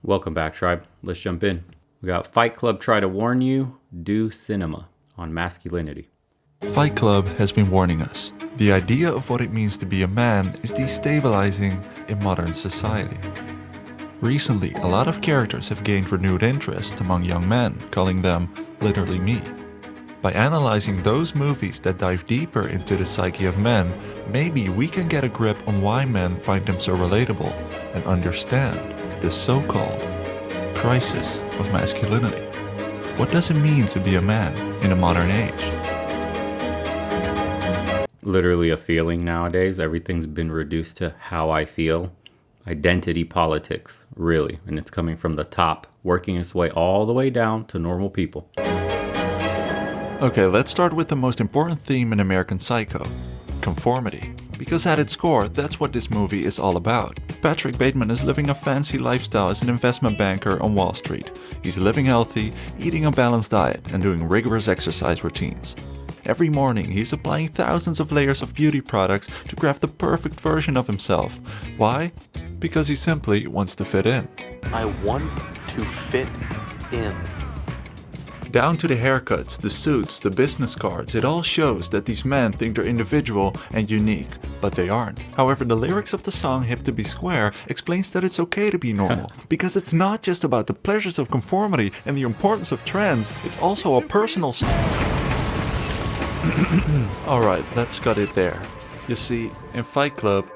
Welcome back, tribe. Let's jump in. We got Fight Club Try to Warn You, Do Cinema on Masculinity. Fight Club has been warning us. The idea of what it means to be a man is destabilizing in modern society. Recently, a lot of characters have gained renewed interest among young men, calling them literally me. By analyzing those movies that dive deeper into the psyche of men, maybe we can get a grip on why men find them so relatable and understand the so-called crisis of masculinity. What does it mean to be a man in a modern age? Literally a feeling nowadays. Everything's been reduced to how I feel. Identity politics, really. And it's coming from the top, working its way all the way down to normal people. Okay, let's start with the most important theme in American Psycho, conformity. Because at its core, that's what this movie is all about. Patrick Bateman is living a fancy lifestyle as an investment banker on Wall Street. He's living healthy, eating a balanced diet, and doing rigorous exercise routines. Every morning, he's applying thousands of layers of beauty products to craft the perfect version of himself. Why? Because he simply wants to fit in. I want to fit in. Down to the haircuts, the suits, the business cards, it all shows that these men think they're individual and unique, but they aren't. However, the lyrics of the song Hip to Be Square explains that it's okay to be normal, because it's not just about the pleasures of conformity and the importance of trends, it's also a personal Alright, let's cut it there. You see, in Fight Club,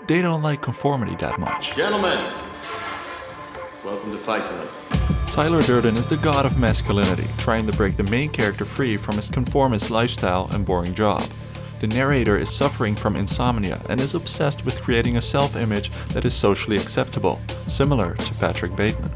they don't like conformity that much. Gentlemen, welcome to Fight Club. Tyler Durden is the god of masculinity, trying to break the main character free from his conformist lifestyle and boring job. The narrator is suffering from insomnia and is obsessed with creating a self-image that is socially acceptable, similar to Patrick Bateman.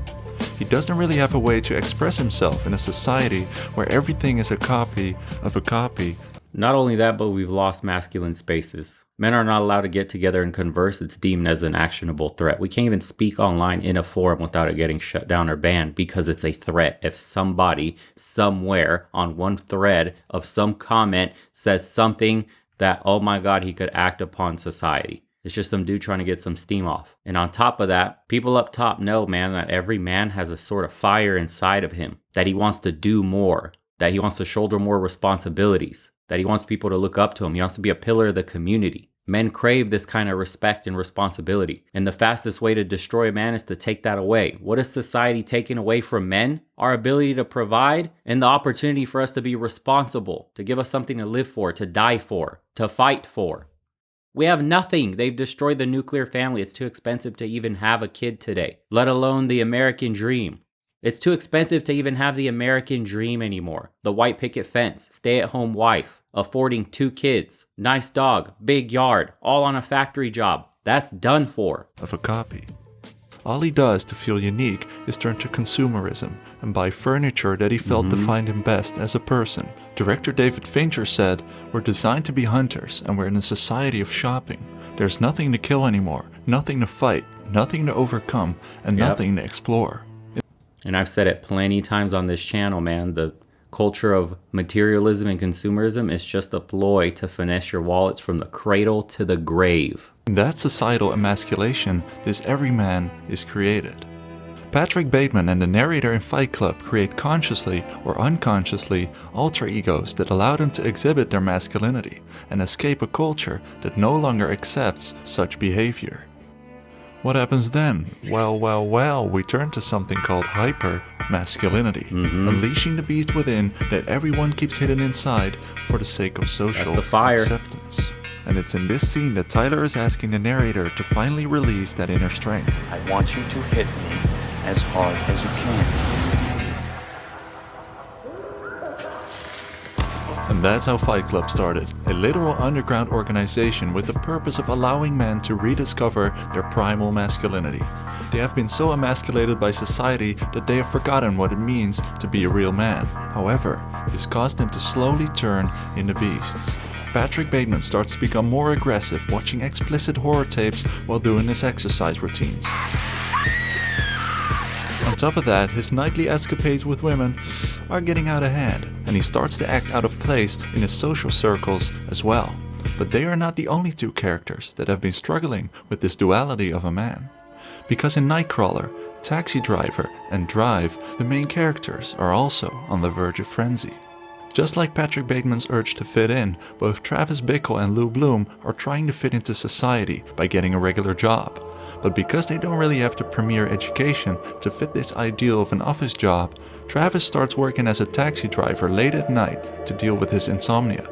He doesn't really have a way to express himself in a society where everything is a copy of a copy. Not only that, but we've lost masculine spaces. Men are not allowed to get together and converse. It's deemed as an actionable threat. We can't even speak online in a forum without it getting shut down or banned because it's a threat. If somebody, somewhere, on one thread of some comment says something that, oh my God, he could act upon society. It's just some dude trying to get some steam off. And on top of that, people up top know, man, that every man has a sort of fire inside of him, that he wants to do more, that he wants to shoulder more responsibilities, that he wants people to look up to him. He wants to be a pillar of the community. Men crave this kind of respect and responsibility. And the fastest way to destroy a man is to take that away. What is society taking away from men? Our ability to provide and the opportunity for us to be responsible, to give us something to live for, to die for, to fight for. We have nothing. They've destroyed the nuclear family. It's too expensive to even have a kid today, let alone the American dream. It's too expensive to even have the American dream anymore. The white picket fence, stay-at-home wife, affording 2 kids, nice dog, big yard, all on a factory job. That's done for. Of a copy. All he does to feel unique is turn to consumerism and buy furniture that he felt defined him best as a person. Director David Fincher said, "We're designed to be hunters and we're in a society of shopping. There's nothing to kill anymore, nothing to fight, nothing to overcome, and nothing to explore." And I've said it plenty times on this channel, man. The culture of materialism and consumerism is just a ploy to finesse your wallets from the cradle to the grave. In that societal emasculation, this everyman is created. Patrick Bateman and the narrator in Fight Club create consciously or unconsciously alter egos that allow them to exhibit their masculinity and escape a culture that no longer accepts such behavior. What happens then? Well, we turn to something called hyper-masculinity, unleashing the beast within that everyone keeps hidden inside for the sake of social acceptance. And it's in this scene that Tyler is asking the narrator to finally release that inner strength. I want you to hit me as hard as you can. And that's how Fight Club started, a literal underground organization with the purpose of allowing men to rediscover their primal masculinity. They have been so emasculated by society that they have forgotten what it means to be a real man. However, this caused them to slowly turn into beasts. Patrick Bateman starts to become more aggressive, watching explicit horror tapes while doing his exercise routines. On top of that, his nightly escapades with women are getting out of hand, and he starts to act out of place in his social circles as well. But they are not the only 2 characters that have been struggling with this duality of a man. Because in Nightcrawler, Taxi Driver, and Drive, the main characters are also on the verge of frenzy. Just like Patrick Bateman's urge to fit in, both Travis Bickle and Lou Bloom are trying to fit into society by getting a regular job. But because they don't really have the premier education to fit this ideal of an office job, Travis starts working as a taxi driver late at night to deal with his insomnia.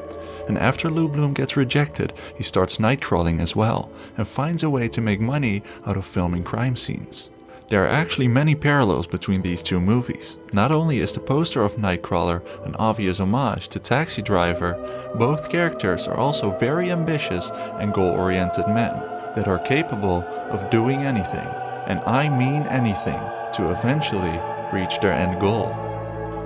And after Lou Bloom gets rejected, he starts nightcrawling as well, and finds a way to make money out of filming crime scenes. There are actually many parallels between these two movies. Not only is the poster of Nightcrawler an obvious homage to Taxi Driver, both characters are also very ambitious and goal-oriented men that are capable of doing anything, and I mean anything, to eventually reach their end goal.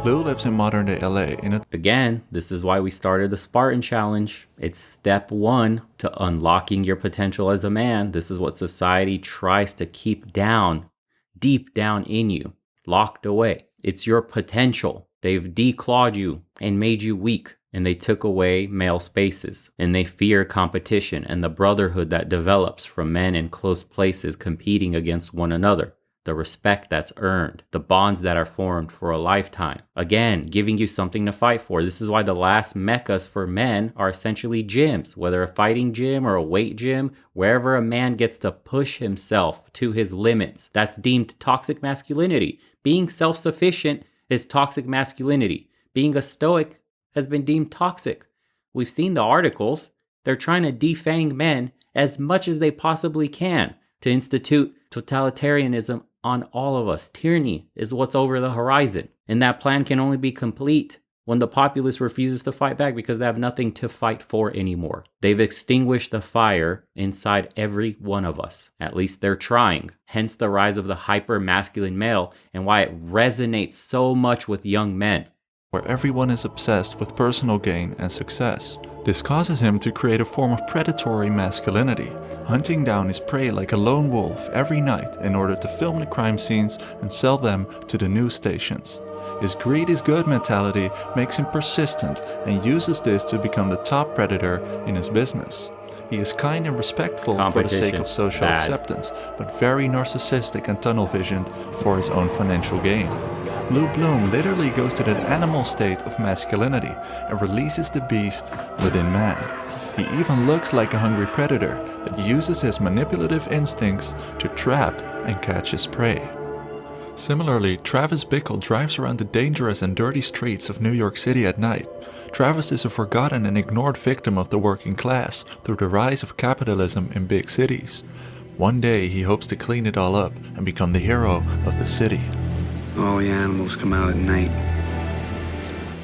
Lou lives in modern-day LA in a... Again, this is why we started the Spartan Challenge. It's step one to unlocking your potential as a man. This is what society tries to keep down, deep down in you, locked away. It's your potential. They've declawed you and made you weak, and they took away male spaces, and they fear competition and the brotherhood that develops from men in close places competing against one another. The respect that's earned, the bonds that are formed for a lifetime. Again, giving you something to fight for. This is why the last meccas for men are essentially gyms, whether a fighting gym or a weight gym, wherever a man gets to push himself to his limits. That's deemed toxic masculinity. Being self-sufficient is toxic masculinity. Being a stoic has been deemed toxic. We've seen the articles. They're trying to defang men as much as they possibly can to institute totalitarianism on all of us. Tyranny is what's over the horizon. And that plan can only be complete when the populace refuses to fight back because they have nothing to fight for anymore. They've extinguished the fire inside every one of us. At least they're trying. Hence the rise of the hyper-masculine male and why it resonates so much with young men. Where everyone is obsessed with personal gain and success. This causes him to create a form of predatory masculinity, hunting down his prey like a lone wolf every night in order to film the crime scenes and sell them to the news stations. His greed is good mentality makes him persistent and uses this to become the top predator in his business. He is kind and respectful for the sake of social acceptance, but very narcissistic and tunnel-visioned for his own financial gain. Lou Bloom literally goes to that animal state of masculinity and releases the beast within man. He even looks like a hungry predator that uses his manipulative instincts to trap and catch his prey. Similarly, Travis Bickle drives around the dangerous and dirty streets of New York City at night. Travis is a forgotten and ignored victim of the working class through the rise of capitalism in big cities. One day he hopes to clean it all up and become the hero of the city. All the animals come out at night.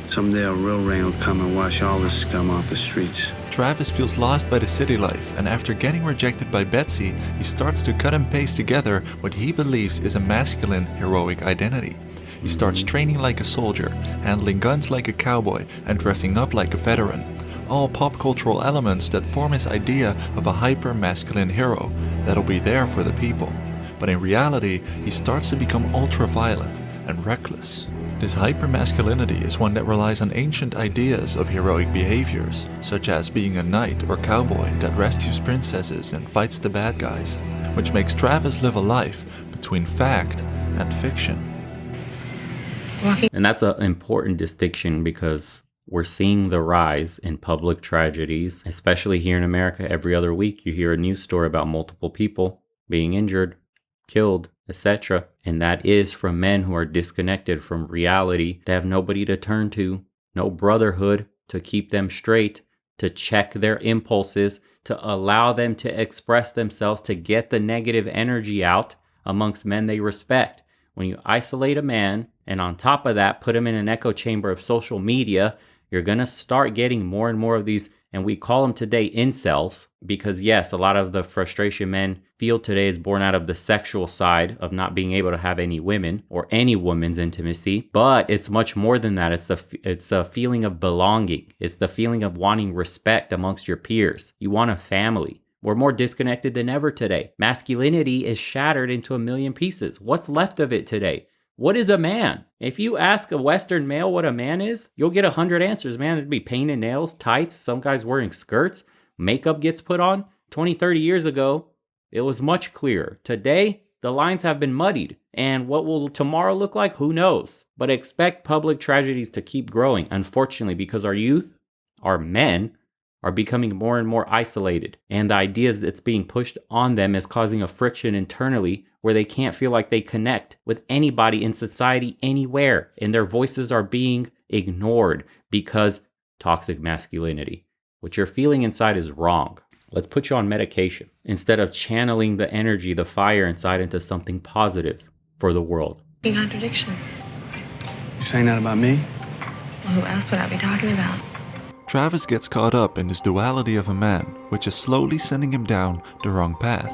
Someday a real rain will come and wash all this scum off the streets. Travis feels lost by the city life, and after getting rejected by Betsy, he starts to cut and paste together what he believes is a masculine, heroic identity. He starts training like a soldier, handling guns like a cowboy, and dressing up like a veteran. All pop cultural elements that form his idea of a hyper-masculine hero that'll be there for the people. But in reality, he starts to become ultra-violent and reckless. This hypermasculinity is one that relies on ancient ideas of heroic behaviors, such as being a knight or cowboy that rescues princesses and fights the bad guys, which makes Travis live a life between fact and fiction. And that's an important distinction because we're seeing the rise in public tragedies, especially here in America. Every other week you hear a news story about multiple people being injured, killed, etc. And that is from men who are disconnected from reality. They have nobody to turn to, no brotherhood to keep them straight, to check their impulses, to allow them to express themselves, to get the negative energy out amongst men they respect. When you isolate a man and on top of that put him in an echo chamber of social media, you're going to start getting more and more of these, and we call them today incels, because yes, a lot of the frustration men feel today is born out of the sexual side of not being able to have any women or any woman's intimacy. But it's much more than that. It's a feeling of belonging. It's the feeling of wanting respect amongst your peers. You want a family. We're more disconnected than ever today. Masculinity is shattered into a million pieces. What's left of it today? What is a man? If you ask a Western male what a man is, you'll get 100 answers, man. It'd be painted nails, tights, some guys wearing skirts, makeup gets put on. 20, 30 years ago, it was much clearer. Today, the lines have been muddied. And what will tomorrow look like? Who knows? But expect public tragedies to keep growing, unfortunately, because our youth, our men, are becoming more and more isolated. And the ideas that's being pushed on them is causing a friction internally where they can't feel like they connect with anybody in society anywhere. And their voices are being ignored because toxic masculinity. What you're feeling inside is wrong. Let's put you on medication instead of channeling the energy, the fire inside into something positive for the world. Contradiction. You saying that about me? Well, who else would I be talking about? Travis gets caught up in this duality of a man, which is slowly sending him down the wrong path.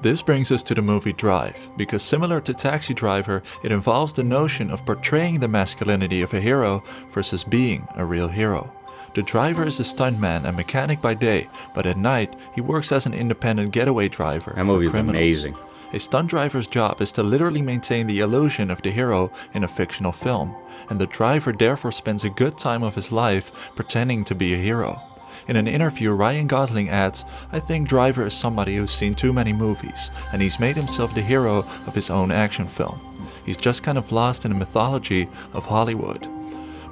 This brings us to the movie Drive, because similar to Taxi Driver, it involves the notion of portraying the masculinity of a hero versus being a real hero. The driver is a stuntman and mechanic by day, but at night he works as an independent getaway driver. That movie is criminals. amazing. A stunt driver's job is to literally maintain the illusion of the hero in a fictional film, and the driver therefore spends a good time of his life pretending to be a hero. In an interview, Ryan Gosling adds, "I think Driver is somebody who's seen too many movies, and he's made himself the hero of his own action film. He's just kind of lost in the mythology of Hollywood."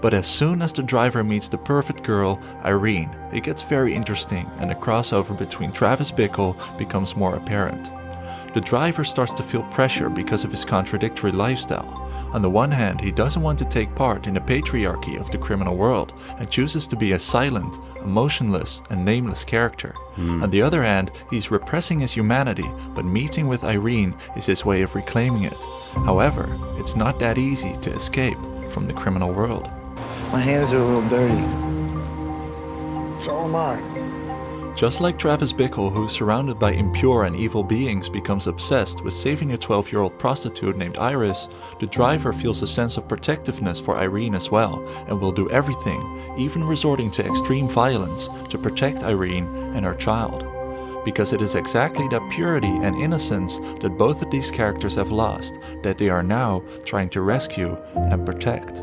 But as soon as the driver meets the perfect girl, Irene, it gets very interesting and the crossover between Travis Bickle becomes more apparent. The driver starts to feel pressure because of his contradictory lifestyle. On the one hand, he doesn't want to take part in the patriarchy of the criminal world and chooses to be a silent, emotionless, and nameless character. On the other hand, he's repressing his humanity, but meeting with Irene is his way of reclaiming it. However, it's not that easy to escape from the criminal world. My hands are a little dirty. So am I. Just like Travis Bickle, who's surrounded by impure and evil beings, becomes obsessed with saving a 12-year-old prostitute named Iris, the driver feels a sense of protectiveness for Irene as well, and will do everything, even resorting to extreme violence, to protect Irene and her child. Because it is exactly that purity and innocence that both of these characters have lost, that they are now trying to rescue and protect.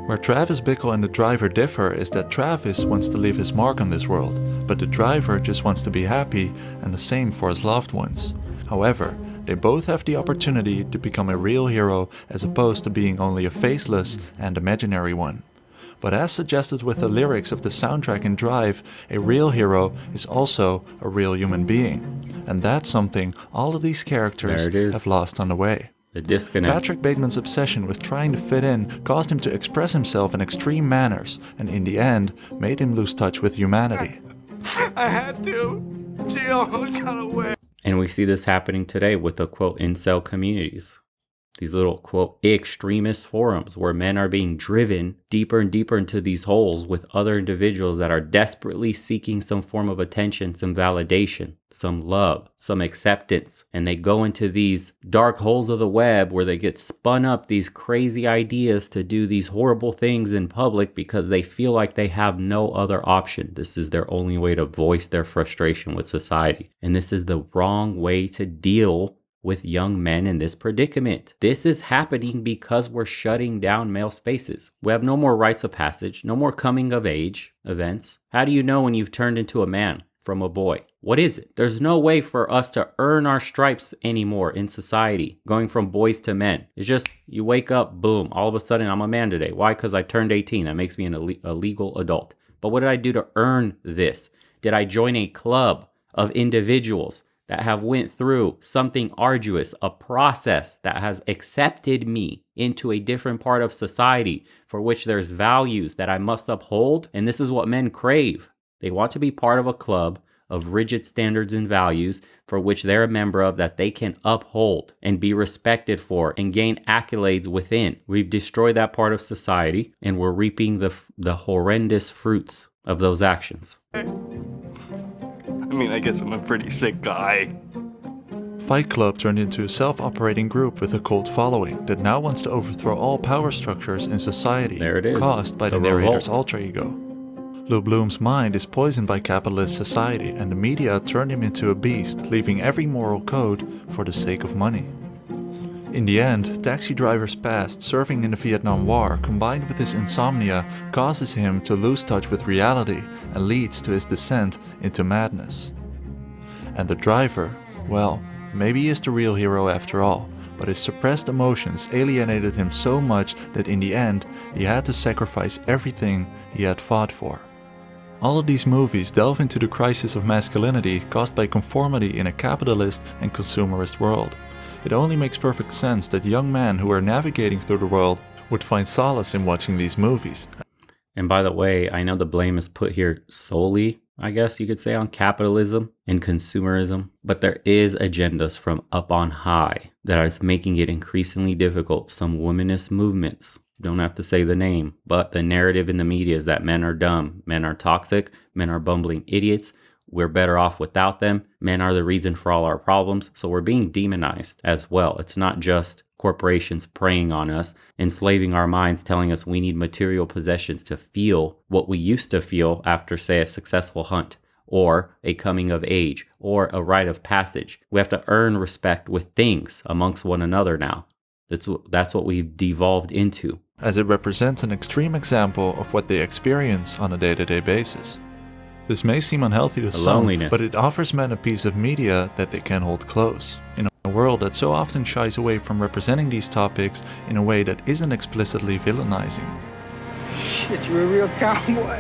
Where Travis Bickle and the driver differ is that Travis wants to leave his mark on this world, but the driver just wants to be happy, and the same for his loved ones. However, they both have the opportunity to become a real hero as opposed to being only a faceless and imaginary one. But as suggested with the lyrics of the soundtrack in Drive, a real hero is also a real human being. And that's something all of these characters have lost on the way. The disconnect. Patrick Bateman's obsession with trying to fit in caused him to express himself in extreme manners, and in the end, made him lose touch with humanity. I had to. She almost got away. And we see this happening today with the quote incel communities. These little quote extremist forums where men are being driven deeper and deeper into these holes with other individuals that are desperately seeking some form of attention, some validation, some love, some acceptance. And they go into these dark holes of the web where they get spun up these crazy ideas to do these horrible things in public because they feel like they have no other option. This is their only way to voice their frustration with society. And this is the wrong way to deal with young men in this predicament. This is happening because we're shutting down male spaces. We have no more rites of passage, no more coming of age events. How do you know when you've turned into a man from a boy? What is it? There's no way for us to earn our stripes anymore in society, going from boys to men. It's just you wake up, boom, all of a sudden I'm a man today. Why? Because I turned 18. That makes me a legal adult. But what did I do to earn this? Did I join a club of individuals that have went through something arduous, a process that has accepted me into a different part of society for which there's values that I must uphold? And this is what men crave. They want to be part of a club of rigid standards and values for which they're a member of, that they can uphold and be respected for and gain accolades within. We've destroyed that part of society and we're reaping the horrendous fruits of those actions. I mean, I guess I'm a pretty sick guy. Fight Club turned into a self-operating group with a cult following that now wants to overthrow all power structures in society, There it is. caused by the The narrator's revolt. alter ego. Lou Bloom's mind is poisoned by capitalist society, and the media turned him into a beast, leaving every moral code for the sake of money. In the end, Taxi Driver's past, serving in the Vietnam War, combined with his insomnia, causes him to lose touch with reality and leads to his descent into madness. And the driver, well, Maybe he is the real hero after all, but his suppressed emotions alienated him so much that in the end, he had to sacrifice everything he had fought for. All of these movies delve into the crisis of masculinity caused by conformity in a capitalist and consumerist world. It only makes perfect sense that young men who are navigating through the world would find solace in watching these movies. And by the way, I know the blame is put here solely, I guess you could say, on capitalism and consumerism, but there is agendas from up on high that is making it increasingly difficult. Some womanist movements, don't have to say the name, but the narrative in the media is that men are dumb, men are toxic, men are bumbling idiots, we're better off without them, men are the reason for all our problems. So we're being demonized as well. It's not just corporations preying on us, enslaving our minds, telling us we need material possessions to feel what we used to feel after, say, a successful hunt or a coming of age or a rite of passage. We have to earn respect with things amongst one another now. That's what we've devolved into. As it represents an extreme example of what they experience on a day-to-day basis. This may seem unhealthy to some, but it offers men a piece of media that they can hold close. In a world that so often shies away from representing these topics in a way that isn't explicitly villainizing. Shit, you're a real cowboy.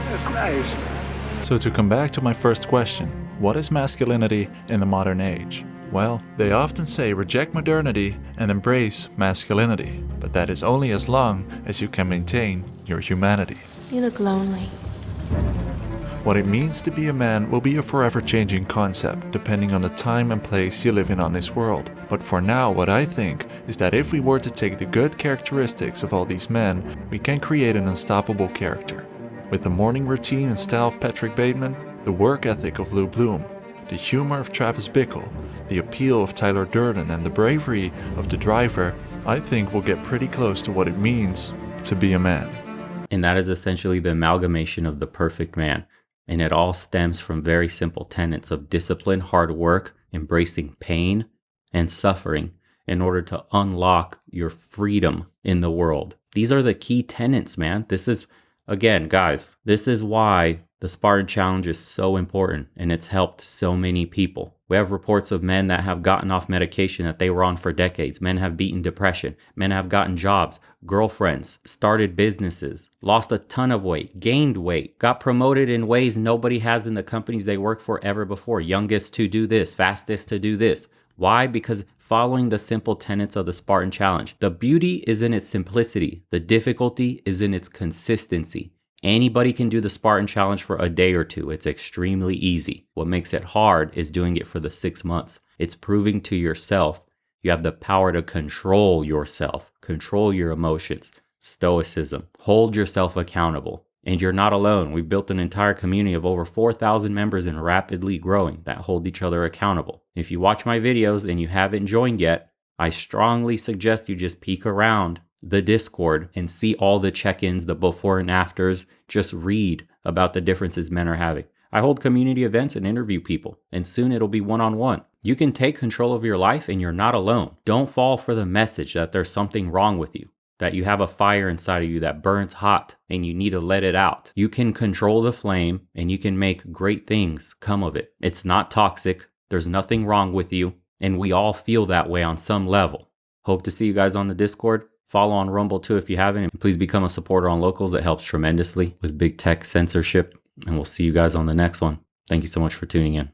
That's nice, man. So to come back to my first question, what is masculinity in the modern age? Well, they often say reject modernity and embrace masculinity, but that is only as long as you can maintain your humanity. You look lonely. What it means to be a man will be a forever changing concept depending on the time and place you live in on this world. But for now, what I think is that if we were to take the good characteristics of all these men, we can create an unstoppable character. With the morning routine and style of Patrick Bateman, the work ethic of Lou Bloom, the humor of Travis Bickle, the appeal of Tyler Durden, and the bravery of the driver, I think we'll get pretty close to what it means to be a man. And that is essentially the amalgamation of the perfect man. And it all stems from very simple tenets of discipline, hard work, embracing pain and suffering in order to unlock your freedom in the world. These are the key tenets, man. This is, again, guys, this is why the Spartan Challenge is so important and it's helped so many people. We have reports of men that have gotten off medication that they were on for decades. Men have beaten depression. Men have gotten jobs, girlfriends, started businesses, lost a ton of weight, gained weight, got promoted in ways nobody has in the companies they work for ever before. Youngest to do this, fastest to do this. Why? Because following the simple tenets of the Spartan Challenge. The beauty is in its simplicity. The difficulty is in its consistency. Anybody can do the Spartan Challenge for a day or two. It's extremely easy. What makes it hard is doing it for the 6 months. It's proving to yourself you have the power to control yourself, control your emotions, stoicism, hold yourself accountable. And you're not alone. We've built an entire community of over 4,000 members and rapidly growing that hold each other accountable. If you watch my videos and you haven't joined yet, I strongly suggest you just peek around the Discord and see all the check-ins, the before and afters. Just read about the differences men are having. I hold community events and interview people, and soon it'll be one-on-one. You can take control of your life and you're not alone. Don't fall for the message that there's something wrong with you, that you have a fire inside of you that burns hot and you need to let it out. You can control the flame and you can make great things come of it. It's not toxic. There's nothing wrong with you. And we all feel that way on some level. Hope to see you guys on the Discord. Follow on Rumble too if you haven't. And please become a supporter on Locals. That helps tremendously with big tech censorship. And we'll see you guys on the next one. Thank you so much for tuning in.